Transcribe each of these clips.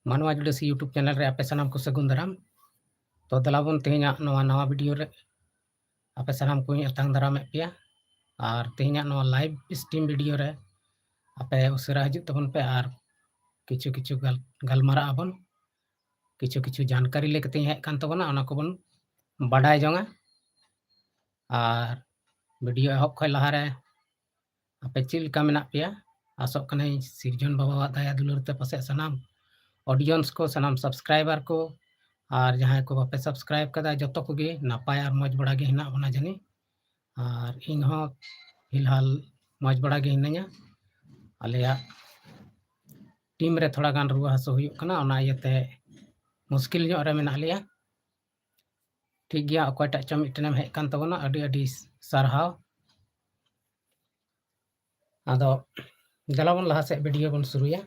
मानवा जुड़सी YouTube channel रे आपे सानाम को सगुन दाराम। तो दलाबन तेहेኛ नवा नवा वीडियो रे आपे सानाम को अतांग दाराम पेया और तेहेኛ नवा लाइव स्ट्रीम वीडियो रे आपे उसरा हजु तबन पे और किछु किछु गलमारा आबन किछु किछु जानकारी लेकते हेज कान तबना ओना को बन बाडाय जोंगा और वीडियो एहब खय लहा रे आपे चिल का मेना पेया आसोक कने सिरजन बाबा दया दुलर ते पासे सानाम ऑडियंस को सानाम सब्सक्राइबर को और जहाँ को बापे सब्सक्राइब कदा जो को गे नापाय और मज बड़ा गे हिना बना जानी और इन हो फिलहाल मज बड़ा गे हिनाया आलेया टीम रे थोड़ा गान रुआ हसो हुयुक कना ओना इयते मुश्किल ᱧᱚᱜ रे मेना लिया ठीक गया अकयटा च मिटनेम हेज कान तबना अडी अडी सारहाव आदो दलाबन लहा से वीडियो बन शुरुया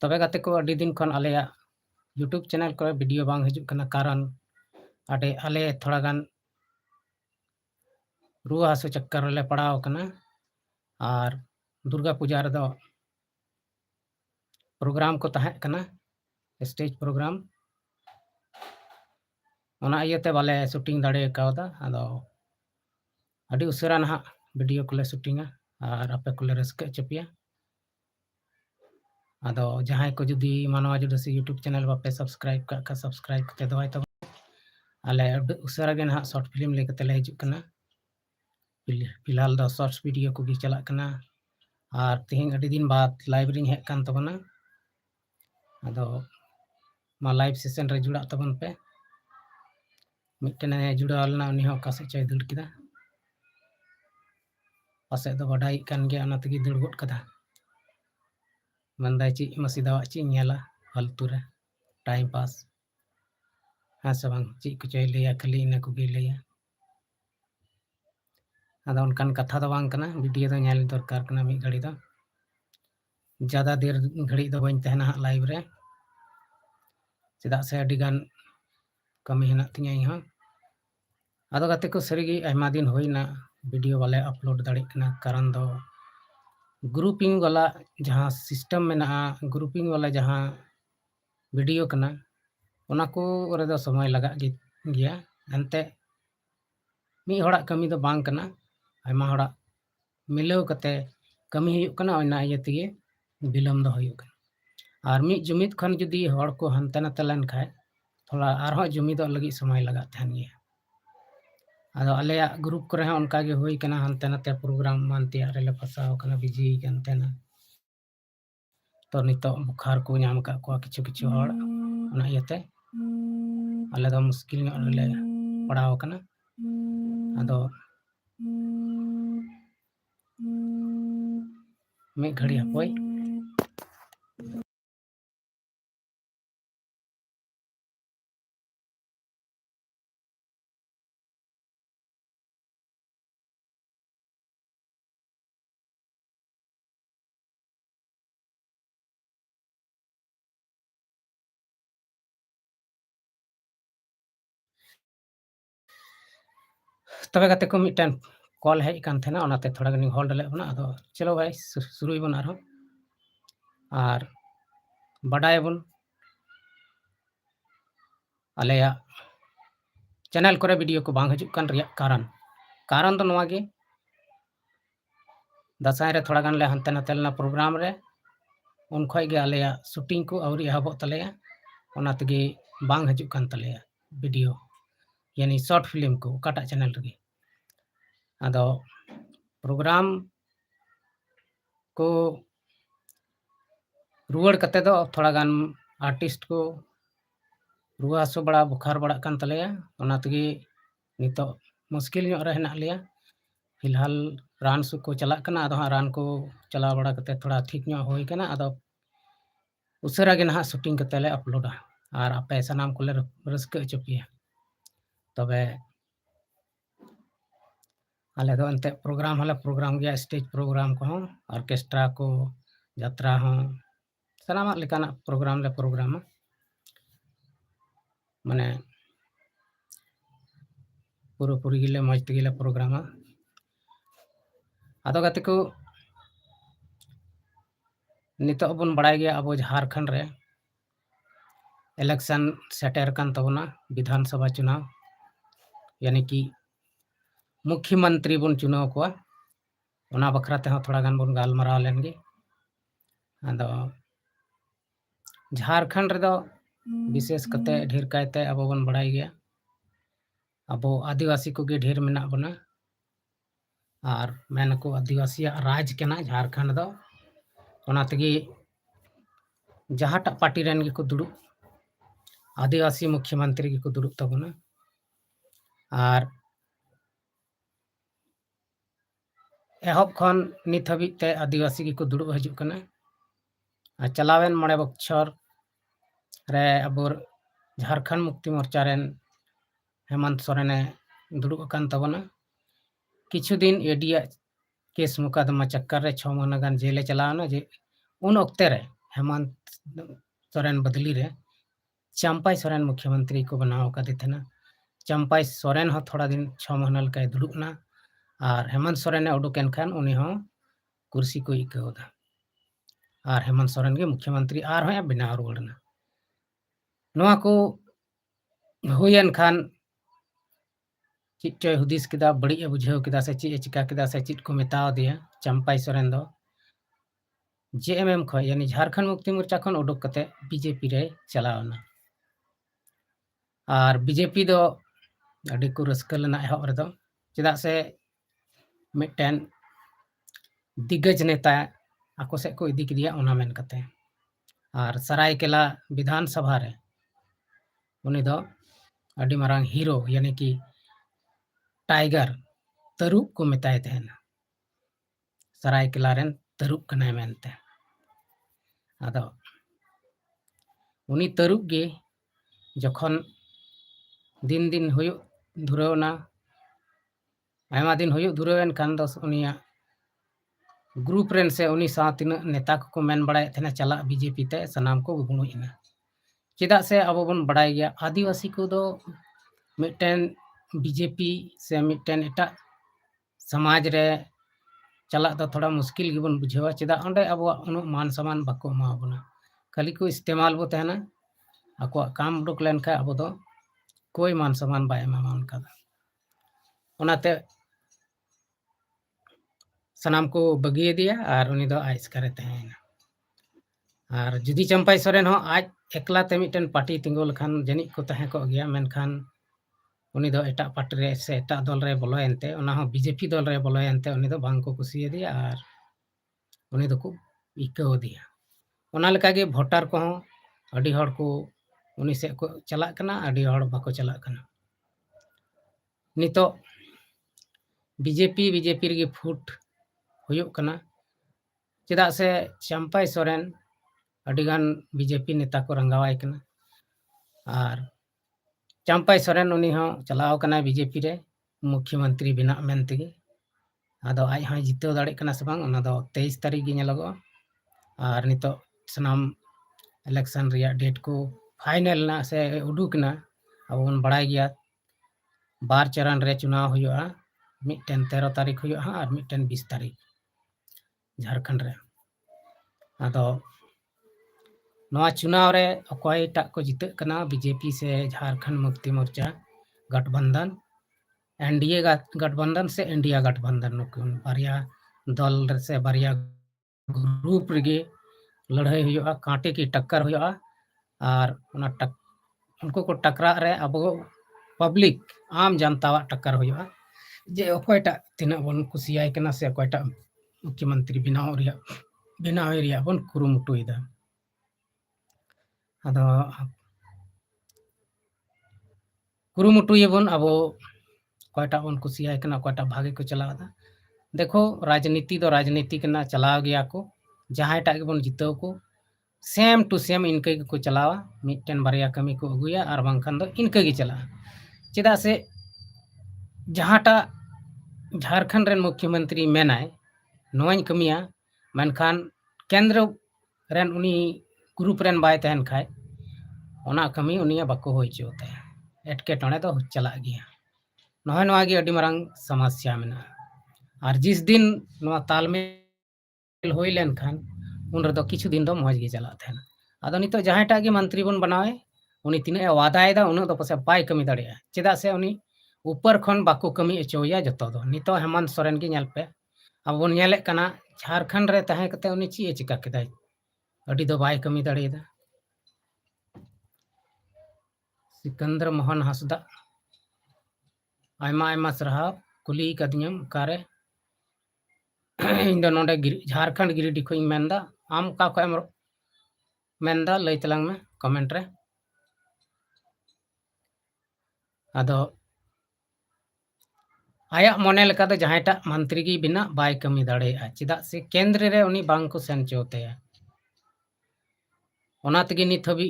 तबे गाते को अडी दिन खन आलेया यूट्यूब चैनल को वीडियो बांग हिजुक कना कारण अडे आले थोड़ा गान रुआ हसो चक्कर ले पड़ाव कना और दुर्गा पूजा रे दो प्रोग्राम को तहे कना स्टेज प्रोग्राम ओना इयते बाले शूटिंग दाड़े कावदा आदो अडी उसरा ना वीडियो को ले शूटिंगा और आपे को ले रस्के चपिया आदो जहां को जुदी मानवा जुड़सी यूट्यूब चैनल बापे सब्सक्राइब का सब्सक्राइब कते दोय तब आले उसरा गे ना शॉर्ट फिल्म लेकते ले हिजुक कना फिलहाल दो शॉर्ट्स वीडियो को भी चला कना और तेहें अडी दिन बाद लाइव रिंग हेज कान तबना आदो मा लाइव सेशन रे जुड़ा तबन पे मिटने जुड़ा लना उनी हो कासे चय दड़ किदा पासे दो बडाई कान गया ओना तगी दड़ गड कदा मंदाय ची मसीदा ची नेला फालतू रे टाइम पास हाँ से बांग ची को चय लेया खाली इना को गे लेया आदो उनकान कथा दो बांग कना वीडियो दो नेल दरकार कना मी घड़ी दो ज़्यादा देर घड़ी दो बन तहना लाइव रे चेदा से अडी गान कमी हेना तिया इहा आदो गाते को सरीगी आयमा दिन होइना वीडियो वाले अपलोड दाड़ी कना कारण दो ग्रुपिंग वाला जहाँ सिस्टम में ग्रुपिंग वाला जहाँ वीडियो कना ओना को रे दो समय लगा गया एनते मी होड़ा कमी दो बांग कना आयमा होड़ा मिलाव कते कमी हुयुक कना ओना इयते बिलम दो हुयुक कना और मी जुमिद खन जुदी होड़ को हनते नते लन खाय थोड़ा आरहो जुमिदो लगी समय लगा तहन गया आदो आलेया ग्रुप करे उनका गे होई कना हनते नते प्रोग्राम मानते रे फसाव कना बिजी कनते ना तो नितो बुखार को नाम का को किछु किछु होड़ ओना इयते आले दो मुश्किल ᱧᱚᱜ ᱨᱮᱞᱮ पड़ाव कना आदो मी घड़ी हपोय तबे गाते को मिटन कॉल हेज कान थेना ओनाते थोड़ा गनी होल्ड ले बना आदो चलो भाई शुरू बन आरो और बडाय बन आलेया चैनल करे वीडियो को बांग हजुक कान रिया कारण दो नवा गे दसाई रे थोड़ा गान ले हनते नते लना प्रोग्राम रे उन खय गे आलेया शूटिंग को आवरी हबो तलेया ओना तगे बांग हजुक कान तलेया वीडियो यानी शॉर्ट फिल्म को काटा चैनल रे आदो प्रोग्राम को रुआड़ कते दो थोड़ा गान आर्टिस्ट को रुआ हसो बड़ा बुखार बड़ा कान तलेया ओना तगे नितो मुश्किल ᱧᱚᱜ रे हेना लिया फिलहाल रान सु को चला कना आदो रान को चला बड़ा कते थोड़ा ठीक ᱧᱚᱜ होई कना आदो उसरा गे ना शूटिंग कते ले अपलोडा और आपे सनाम को ले रस्के चपिया तबे आले दो अंते प्रोग्राम गया स्टेज प्रोग्राम को ऑर्केस्ट्रा को यात्रा हो सनामा लेकाना प्रोग्राम माने पूरी गिले मज तगिले प्रोग्राम आदो गाते को नितो बन बड़ाय गया अब झारखंड रे इलेक्शन सेटर कान तबना विधानसभा चुनाव यानी कि मुख्यमंत्री बन चुनाव को ओना बखरा ते थोड़ा गान बन गालमाराव लेनगे आदो झारखंड रे दो विशेष कते ढेर कायते अब बन बड़ाई गया अब आदिवासी को गे ढेर मेना बना और मेनको आदिवासी राज केना झारखंड दो ओना तगी जहाटा पार्टी रेन गे को दुड़ु आदिवासी मुख्यमंत्री गे को दुड़ु तबना और एहब खन नित हबीज ते आदिवासी गे को दुड़ु हजु कना चलावेन 9 बछर रे अब झारखंड मुक्ति मोर्चा रेन हेमंत सोरेने दुड़ु कान तबना किछु दिन एडिया केस मुकदमा चक्कर रे 6 महीना गान जेले चलावना जे उन वक्ते रे हेमंत सोरेन बदली रे चंपाई सोरेन मुख्यमंत्री को बनाव कदे थे चंपाई सोरेन हो थोड़ा दिन 6 महीना लका दुड़ुबना और हेमंत सोरेन उडुकेन खान उनी हो कुर्सी को इकावदा और हेमंत सोरेन के मुख्यमंत्री और हो बनाव रुवाड़ना नोआ को हुयन खान चिट हुदिस किदा बड़ी बुझाव किदा से ची चिका किदा से चिट को मेताव दिया चंपाई सोरेन दो जेएमएम खो यानी झारखंड मुक्ति मोर्चा खन उडुक कते बीजेपी रे चलावना और बीजेपी दो अड़ी को रस्का लेना एहब रे दो चेदा से मिटन दिग्गज नेता आको से को इदी किदिया ओना मेन कते और सरायकेला विधानसभा रे उनी दो अड़ी मारांग हीरो यानी कि टाइगर तरुप को मेताय तेना सरायकेला रेन तरुप कनाय मेनते आदो उनी तरुप गे जखन दिन दिन हुयु धुरवना आयमा दिन हुयु धुरवेन खान दो उनिया ग्रुप रेन से उनी सा तीन नेता को मेन बड़ाय थेना चला बीजेपी ते सनाम को गुणुइना चेदा से अब बन बड़ाय गया आदिवासी को दो मिटन बीजेपी से मिटन एटा समाज रे चला दो थोड़ा मुश्किल गिबन बुझेवा चेदा अंडे अब उन मान सम्मान बाको माबना खाली को इस्तेमाल बो तहना आको काम उडुक लेन का अब दो कोई मान सम्मान बाय एमा उनका ओनाते सनाम को बगिए दिया और उनी दो आइस करे तहना और जुदी चंपाई सोरेन हो आज एकला ते मिटन पार्टी तिंगो लखान जनिक को तहे को गया मेनखान उनी दो एटा पार्टी रे से एटा दल रे बोलोयनते ओना हो बीजेपी दल रे बोलोयनते उनी दो बांग को कुसिए दिया और उनी दो को इकाव दिया ओना लेका गे वोटर को अडी हड़ को उनी से को चला कना अडी हड़ बाको चला कना नितो बीजेपी रे फुट हुयुक कना चेदा से चंपाई सोरेन अडिगान बीजेपी नेता को रंगावाय कना और चंपाई सोरेन उनी हो चलाव कना बीजेपी रे मुख्यमंत्री बिना मेनतेगे आदो आज हाँ जितो दाड़े कना से बांग ओना दो 23 तारीख गे नेलोगो और नितो सनाम इलेक्शन रिया डेट को फाइनल ना से उडुकना अब बन बड़ाय गया बार चरण रे चुनाव हुआ मिटन 13 तारीख हुआ और मिटन 20 तारीख झारखंड रे आदो नवा चुनाव रे अकोयटा को जिते कना बीजेपी से झारखंड मुक्ति मोर्चा गठबंधन एनडीए गठबंधन से इंडिया गठबंधन नुकुन बारिया दल से बारिया ग्रुप रे लड़ाई हुआ कांटे की टक्कर हुआ और उनको को टकरा रे अब पब्लिक आम जनता टक्कर हुआ जे अकोयटा तीना बन कुसियाय कना से अकोयटा मुख्यमंत्री बनाव रिया बन कुरुमुटुइदा आदो कुरुमुटुयबन अब अकोयटा बन कुसियाय कना अकोयटा भागे को चलावदा देखो राजनीति दो राजनीति कना चलाव गया को जहांटा के बन जिताव को सेम टू सेम इनके को चलावा मिटन बारिया कमी को अगुया और बांखान दो इनके गे चला चेदा से जहांटा झारखंड रेन मुख्यमंत्री मेनाय नोवाñ कमिया मेनखान केंद्र रेन उनी ग्रुप रेन बाय तहन खाय ओना कमी उनिया बाको होय चोते एटकेटणे दो चला गया नोय नोवा गे अडी मारंग समस्या मेना और जिस दिन नोवा तालमेल होय लेन खान उन रे दो किछु दिन दो मौज गे चला थेना आदो नितो जहांटा गे मंत्री बन बनावे उनी तीना वादायदा उना दो पासे बाय कमी दाड़ेया चेदा से उनी ऊपर खन बाको कमी अचोया जतो दो नितो हेमंत सोरेन गे नेल पे अब बोन नेले कना झारखंड रे तहे कते उनी ची ए चिका केदाय अडी दो बाय कमी दाड़ेदा सिकंदर मोहन हासदा आयमा आयमा सरहाव कुली कदियम कारे इन दो नोडे झारखंड गिरिडीह खो मेनदा आम का खो एम मेनदा लई तलांग में कमेंट रे आदो आया मने लेका दो जहांटा मंत्री की बिना बाय कमी दाड़ेया चेदा से केंद्र रे उनी बांग को सेन चोतेया ओना तगे नित हबी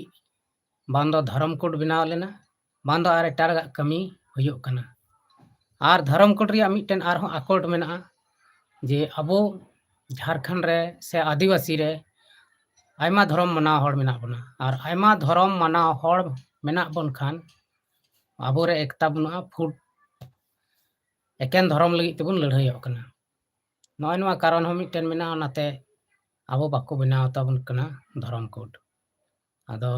बांदो धर्म कोड बनाव लेना बांदो आर एटागा कमी हुयुग कना आर धर्म कोड रिया मिटन आर हों अकोर्ड मेना जे अबो झारखंड रे से आदिवासी रे आयमा धर्म मनाव हड़ मेना बना आर आयमा धर्म मनाव हड़ मेना बन खान अबो रे एकता बनुआ फुट एकेन धर्म लगी तेबुन लड़ाईयोग कना नय नवा कारण हो मिटन मेना ओनाते अबो बाको बनाव ताबुन कना धर्म कोड आदो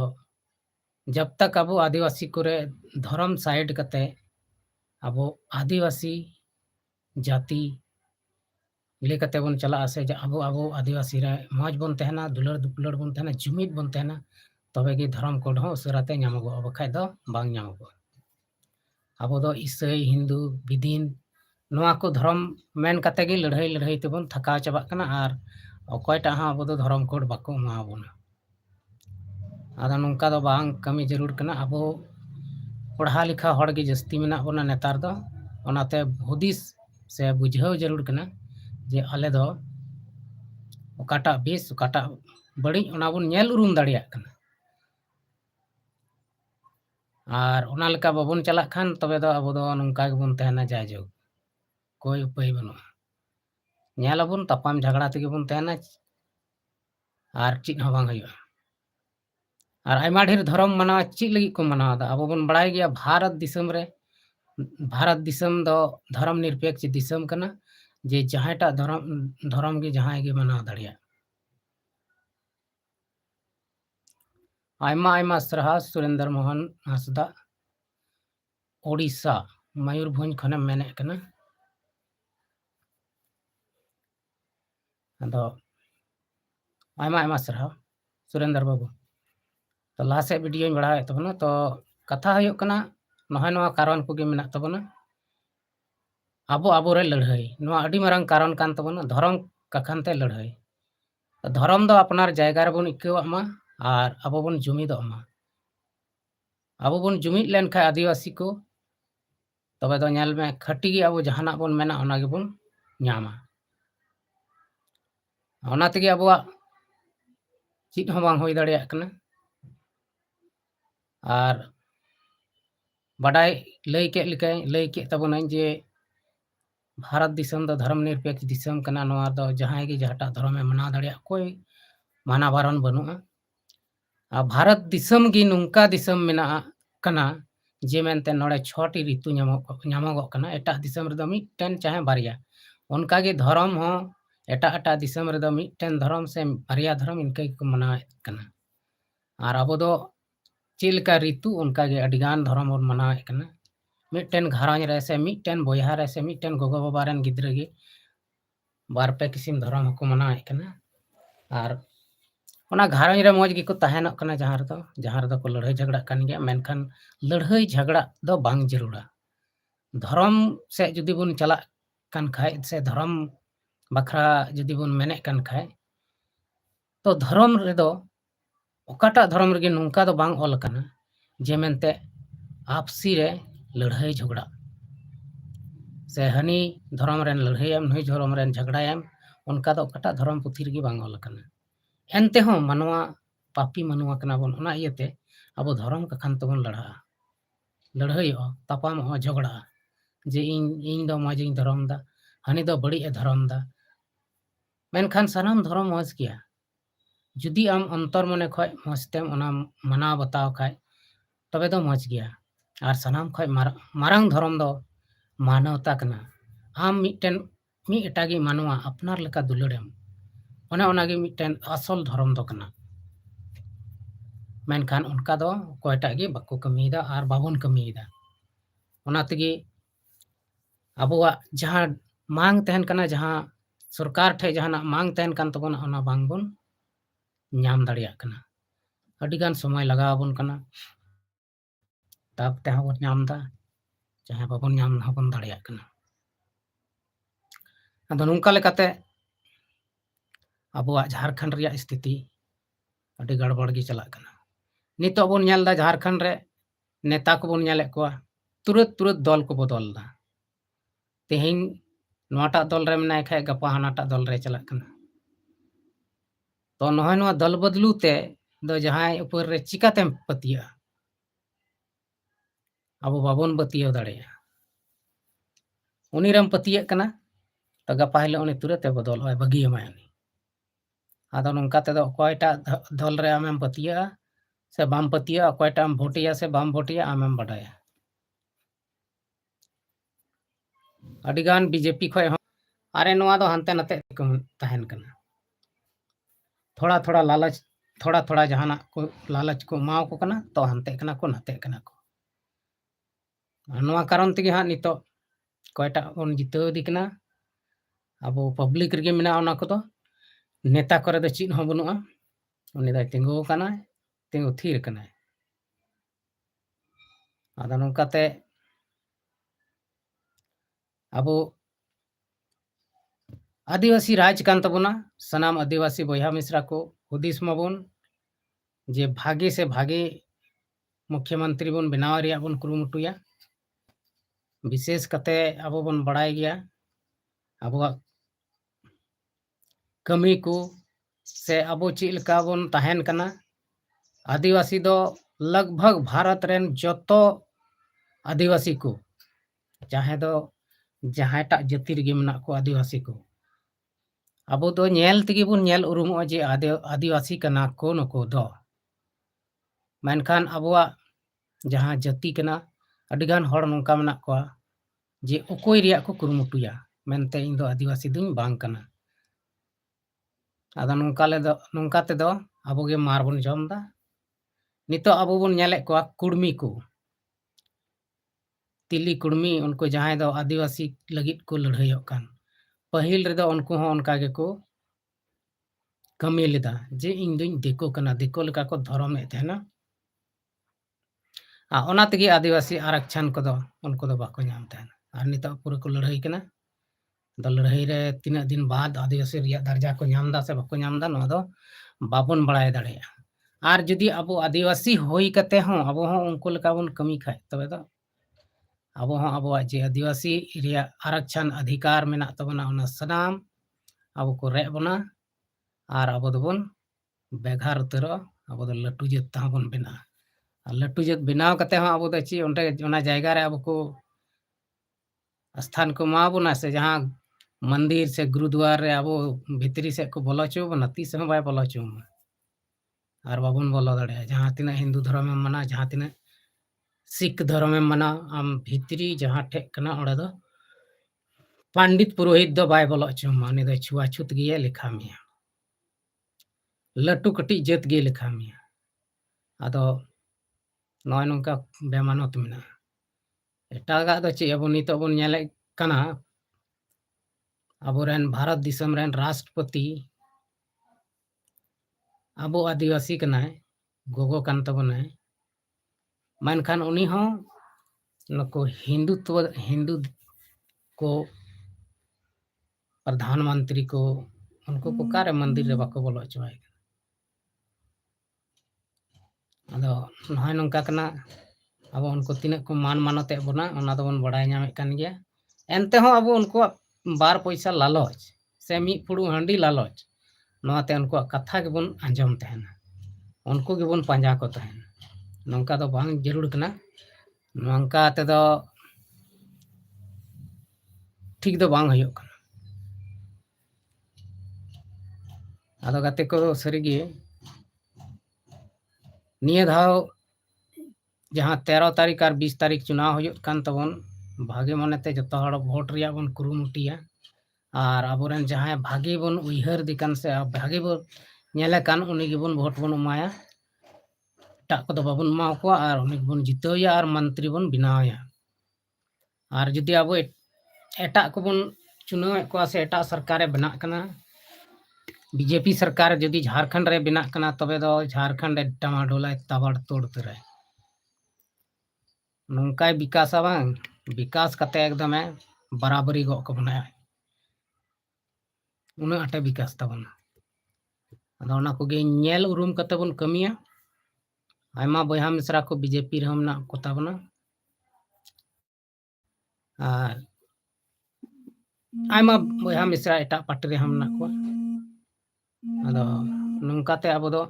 जब तक अबो आदिवासी कोरे धर्म साइड कते अबो आदिवासी जाति लेकते बन चला से अबो अबो आदिवासी रे मौज बन तहना दुलर दुपलर बन तहना जुमिद बन तहना तबे की धर्म कोड हो उसराते नामगो अब खाय दो बांग नामगो अबो दो ईसाई हिंदू बिदीन नवा को धर्म मेन कते गी लड़ाई लड़ाई तेबन थका चाबा कना आर अकयटा हा अबो दो धर्म कोड बाको माबोना आदा नोंका दो बांग कमी जरूर कना अबो पढ़ा लिखा हड़ गे जस्ती मेना बोना नेतार दो ओनाते हुदिस से बुझाव जरूर कना जे आले दो ओकाटा बेस ओकाटा बड़ी ओना बोन नेल उरुम दाड़िया कना आर ओना लेका बाबोन चला खान तबे दो अबो दो नोंका गेबोन तहना जायजोग कोई उपाय बनुआ नेलाबोन तपाम झगड़ा तेगे बोन तहना आर चित हो बांग हुयुआ और आयमा ढेर धर्म मनाव ची लगी को मनाव दा अबो बन बड़ाय गया भारत दिसम रे भारत दिसम दो धर्म निरपेक्ष दिसम कना जे जहांटा धर्म गे जहां गे मनाव दाड़िया आयमा आयमा सरहा सुरेंद्र मोहन हासदा ओडिशा मयूरभंज खने मेने कना अदो आयमा आयमा सरहा सुरेंद्र बाबू तो लासे वीडियो बढ़ाए तबना तो कथा हुयुग कना नहय नवा कारण कोगे मेना तबना अबो अबो रे लड़ाई नवा अडी मारंग कारण कान तबना धर्म कखनते लड़ाई धर्म दो अपनार जायगा रे बोन इक्केवा और अबो बोन जुमिदो मा अबो बोन जुमिद लेन खा आदिवासी को तबे दो नेल में खटी गे अबो जहाना बोन मेना ओना गे बोन ᱧᱟᱢᱟ ओना तेगे अबोआ चित हो बांग होई दाड़िया कना और बाडाय लई के लिकाय लई के तबोनाई जे भारत दिसम दो धर्म निरपेक्ष दिसम कना नवा दो जहां गे जहाटा धर्म में मना दाड़िया कोई माना बारन बनुआ आ भारत दिसम गी नुंका दिसम मेना कना जे मेनते नोड़े 6टी ऋतु ᱧᱟᱢᱚᱜᱚᱜ कना एटा दिसम रे दो मिटन चाहे बारिया उनका गे धर्म हो एटा एटा दिसम रे दो मिटन धर्म से बारिया धर्म इनके को मनाए कना और अबो दो चिलका ऋतु उनका गे अडिगान धर्म और मनाए कना मिटन घरांज रे से मिटन बोया रे से मिटन गोगो बाबा रेन गिद्रा गे बार पे किसिम धर्म को मनाए कना और ओना घरांज रे मौज गे को तहनक कना जहां रे दो को लड़ाई झगड़ा कन गया मेनखान लड़ाई झगड़ा दो बांग जरूरा धर्म से जुदी बुन चला कन खाय से धर्म बखरा जुदी बुन मेने कन खाय तो धर्म रे दो ओकाटा धर्म रे नुंका दो बांग ऑल कना जे मेनते आपसी रे लड़ाई झगड़ा से हनी धर्म रेन लड़ाईएम नई धर्म रेन झगड़ाएम उनका दो ओकाटा धर्म पुथी रे बांग ऑल कना एनते हो मनवा पापी मनवा कना बोन ओना इयते अब धर्म कखन तबन लड़ाईओ तपाम हो झगड़ा जे इन दो मौज धर्म दा हनी दो बड़ी धर्म दा मेनखान सनाम धर्म मौज किया जुदी आम अंतर मने खय मस्तेम ओना मना बताव खाय तबे दो मौज गया और सनाम खय मारंग धर्म दो मानवता कना आम मिटन मी एटागी मानवा अपनार लेका दुलड़ेम ओना ओनागे मिटन असल धर्म दो कना मेनखान उनका दो कोयटा गे बाको कमीदा और बाबन कमीदा ओना तेगे अबुआ जहां मांग तहन कना जहां सरकार ठे जहां मांग तहन कान तबन ओना बांग बन ᱧᱟᱢ दाड़ियाग कना अड़ी गान समय लगाव बन कना तब ते हबन ᱧᱟᱢ दा चाहे बाबन ᱧᱟम हबन दाड़ियाग कना अदो नोंका लेकाते अबुआ झारखंड रिया स्थिति अड़ी गड़बड़ गे चला कना नितो बन ᱧᱮᱞ दा झारखंड रे नेता को बन ᱧᱮᱞᱮᱫ कोआ तुरंत तुरंत दल को बदल दा तेहिं नोटा दल रे मनाय खाय गपा हानाटा दल रे चला कना तो नहय नो दल बदलू ते दो जहाय ऊपर रे चिकातेम पतिया अब बाबन बतिया दाड़िया उनी रम पतिया कना तो गपा हिलो उनी तुरंत बदल होय बगी माय आदो नोंका ते दो कोयटा दल रे आमेम पतिया से बाम पतिया कोयटा भोटिया से बाम भोटिया आमेम बडाया अडिगान बीजेपी खय अरे नोआ दो हंते नते तहन कना थोड़ा थोड़ा लालच थोड़ा थोड़ा जहाना को लालच को माव को कना तो हंते कना को नते कना को नोआ कारण तेगे हा नितो कोयटा बन जिताव दी कना अब पब्लिक रे मेना ओना को दो नेता करे दो चिन हो बनुआ उनी दा तिंगो कना तिंगो थीर कना आदा नोंकाते अब आदिवासी राज कान तबना सनाम आदिवासी बोया मिश्रा को हुदिस मबन जे भागे से भागे मुख्यमंत्री बन बनाव रिया बन कुरुमुटुया विशेष कते अब बन बड़ाय गया अब कमी को से अब चिलका बन तहन कना आदिवासी दो लगभग भारत रेन जतो आदिवासी को चाहे दो जहाटा जाति रे मेना को आदिवासी को अब दो नेल तेगे बन नेल उरुमो जे आदिवासी कना को नको दो मेनखान अबुआ जहां जाति कना अडिगान हड़ नोंका मेना को जे ओकोय रिया को कुरुमुटुया मेनते इन दो आदिवासी दुन बांग कना आदा नोंका ते दो अबोगे मार बन जम दा नितो अबो बन नेले को कुड़मी को तिली कुड़मी उनको जहां दो आदिवासी लगित को लड़ाईयो कान पहिल रे दो उनको हो उनका गे को कमी लेदा जे इन दुन देखो कना देखो लेका को धर्म ए तेना ओना तेगे आदिवासी आरक्षण को दो उनको दो बाको नाम तेना और नितो पूरा को लड़ाई कना दो लड़ाई रे तीन दिन बाद आदिवासी रिया दर्जा को नाम दा से बाको नाम दा नो दो बाबन बड़ाय दाड़िया और जदि अब आदिवासी होई कते हो अब हो उनको लेका बन कमी खाय तबे दो अब हो अब जे आदिवासी रिया आरक्षण अधिकार मेना तबना ओना सनाम अब को रे बना और अब दोबन बेघार उतरो अब दो लटू जत ता बन बिना लटू जत बनाव कते हो अब दो ची ओंटे ओना जायगा रे अब को स्थान को मा बना से जहां मंदिर से गुरुद्वार रे अब भितरी से को बोलो चो बना तीस में बाय बोलो चो और बाबन बोलो दाड़े जहां तिना हिंदू धर्म में मना जहां तिना सिख धर्म में मना आम भितरी जहां ठे कना ओडे दो पंडित पुरोहित दो बाय बोलो चो माने दो छुआछूत गे लिखा मिया लटू कटी जत गे लिखा मिया आदो नय नोंका बेमानत मिना एटागा दो चे अब नितो बन नेले कना अबोरेन भारत दिसम रेन राष्ट्रपति अब आदिवासी कनाय गोगो कान तबनाय मेनखान उनी हो नको हिंदू को प्रधानमंत्री को उनको को कारे मंदिर रे बाको बोलो चवाय आदो नहय नोंका कना अब उनको तिना को मान मानते बना ओना दो बन बड़ाय नामे कान गया एनते हो अब उनको बार पैसा लालच से मी फुड़ू हांडी लालच नोते उनको कथा के बन आंजम तहना उनको के बन पांजा को तहन नोंका दो बांग जरूर कना नोंका ते दो ठीक दो बांग हयो कना आदो गाते को सरीगे निये धाव जहां 13 तारीख और 20 तारीख चुनाव हो कान तबन भागे मनते जतो हड़ वोट रिया बन कुरुमुटिया और अबोरेन जहां भागे बन उइहर दिकान से भागे बन नेले कान उनी गे बन वोट बन उमाया एटा को बाबन एमाकोआ और उनी बन जितौया और मंत्री बन बनावया और जुदी अब एटा को बन चुनाव को से एटा सरकारे बना कना बीजेपी सरकार जुदी झारखंड रे बना कना तबे दो झारखंड टमाडोला ताबड़ तोड़ तरे नंकाय विकास बांग विकास कते एकदम बराबरी गो को बनाया उना आटे विकास तबन अदो ना को गे नेल उरुम कते बन कमिया आयमा बयहा मिश्रा को बीजेपी रे हमना को तबना और आयमा बयहा मिश्रा एटा पार्टी रे हमना को अदो नंकाते अब दो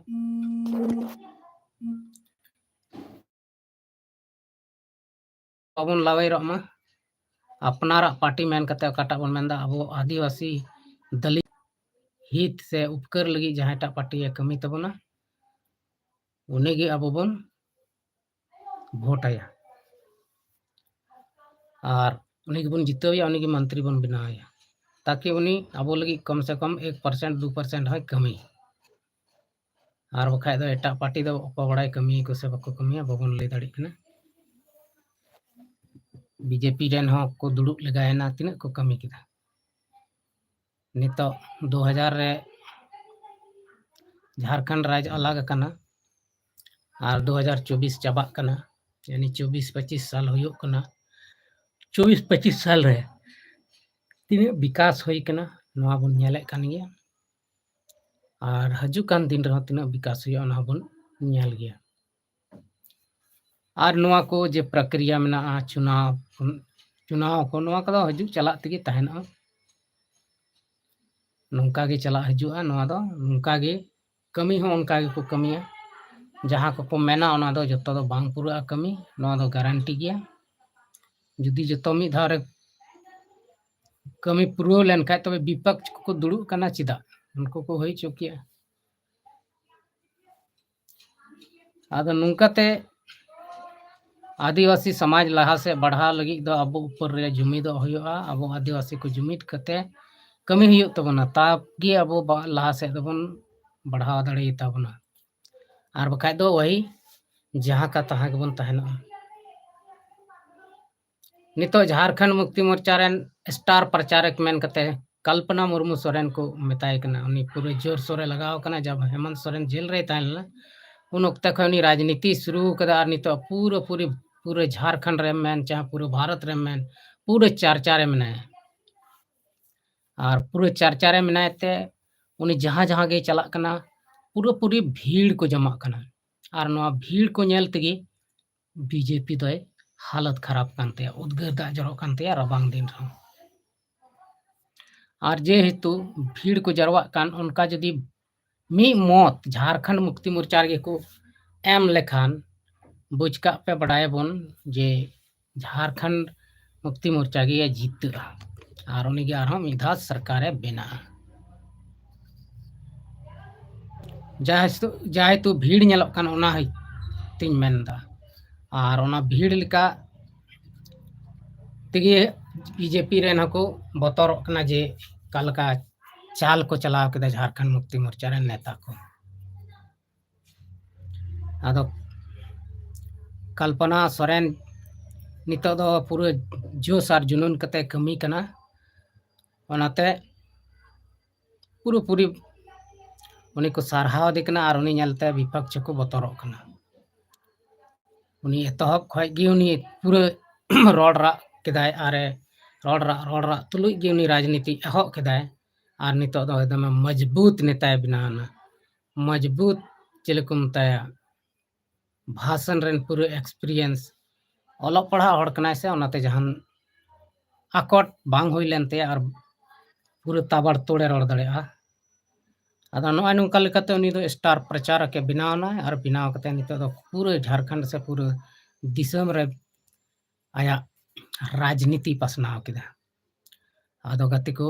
बाबन लावाई रमा अपनारा पार्टी मेन कते काटा बन मेंदा अब आदिवासी दलित हित से उपकर लगी जहाटा पार्टी कमी तबना उनेगी अब बन भोटाया और उन्हीं बन जितवया उन्हीं मंत्री बन बनाया ताकि उन्हीं अब लगी कम से कम 1% 2% है कमी और बखाय दो एटा पार्टी दो बड़ा कमी को से बको कमिया बाबन ले दाड़ी कना बीजेपी रेन हो को दुड़ुब लगायना तिना को कमी किदा नितो 2000 रे झारखंड राज्य अलग कना और 2024 चाबा कना यानी 24-25 साल होयो कना 24-25 साल रे तिना विकास होई कना नवा बन नेले कान गया और हजुकान दिन रे तिना विकास होयो ना बन नेल गया और नवा को जे प्रक्रिया में चुनाव को नवा कदो हजु चला तगी तहना नौका गे चला हजुआ नवा दो नौका गे कमी हो उनका गे को कमिया जहाँ को मेना ओना दो जतो दो बांग पूरा कमी नवा दो गारंटी गया जुदी जतो मी धारे कमी पूरा लेन खाय तबे विपक्ष को दुड़ु कना चिदा उनको को होई चुकिया आदो नौकाते आदिवासी समाज लहा से बढ़ा लगी दो अब ऊपर रे जुमिद होयोआ अब आदिवासी को जुमिद कते कमी हुयो तबना ताकि अब लहा से दबन बढ़ा दड़े तबना और बखाय दो वही जहाँ का तहाँ के बन तहना नितो झारखंड मुक्ति मोर्चा रेन स्टार प्रचारक मेन कते कल्पना मुर्मू सोरेन को मेताय कना उनी पूरे जोर सोरे लगाव कना जब हेमंत सोरेन जेल रे ताहना उन वक्त खनी राजनीति शुरू कदा और नितो पूरे झारखंड रे मेन चाहे पूरे भारत रे मेन पूरे चर्चा रे मनाए और पूरे चर्चा रे मनाए ते उनी जहाँ जहाँ गे चला कना पूरी भीड़ को जमा कना और नवा भीड़ को नेल तगी बीजेपी दो हालत खराब कानते उद्गार दा जरो कानते रबांग दिन रहो और जे हेतु भीड़ को जरवा कान उनका जदी मी मौत झारखंड मुक्ति मोर्चा गे को एम लेखान बुझका पे बढ़ाए बन जे झारखंड मुक्ति मोर्चा गे जीत और उनी गे आरहो मिधा सरकार बना जाहे तो भीड़ नेलो कान ओना है तिन मेनदा और ओना भीड़ लिका तिगे बीजेपी रेन को बतर कना जे कालका चाल को चलाव के झारखंड मुक्ति मोर्चा रे नेता को आदो कल्पना सोरेन नितो दो पूरे जोश और जुनून कते कमी कना ओनाते पूरी उनी को सारहाव दिकना और उनी नेलते विपक्ष को बतरो कना उनी एतहब खय गे उनी पूरे रोड रा केदाय आरे रोड रा तुलुई गे उनी राजनीति एहब केदाय और नितो दो एकदम मजबूत नेताय बनाना मजबूत चेलको मताया भाषण रेन पूरे एक्सपीरियंस ओलो पढ़ा हड़ कनाय से ओनाते जहान आकट बांग होई लेनते और पूरे ताबड़ तोड़े रोड दड़ेआ अदा नोय नोंका लेकाते उनी दो स्टार प्रचारक के बनावना और बनाव कते नितो दो पूरे झारखंड से पूरे दिसम रे आया राजनीति पसनाव केदा आदो गति को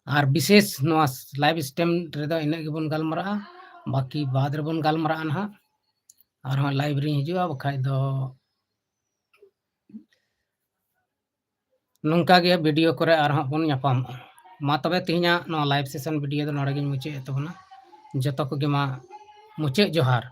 और विशेष नोआ लाइव स्ट्रीम रे दो इना गेबन गलमरा बाकी बाद रे बन गलमरा ना और हाँ लाइव रे हिजुआ बखाय दो नोंका गे वीडियो करे और हाँ बन यापाम मा तबे तिहिना नो लाइव सेशन वीडियो दो नोडे गे मुचे तबना जतो को गे मा मुचे जोहार।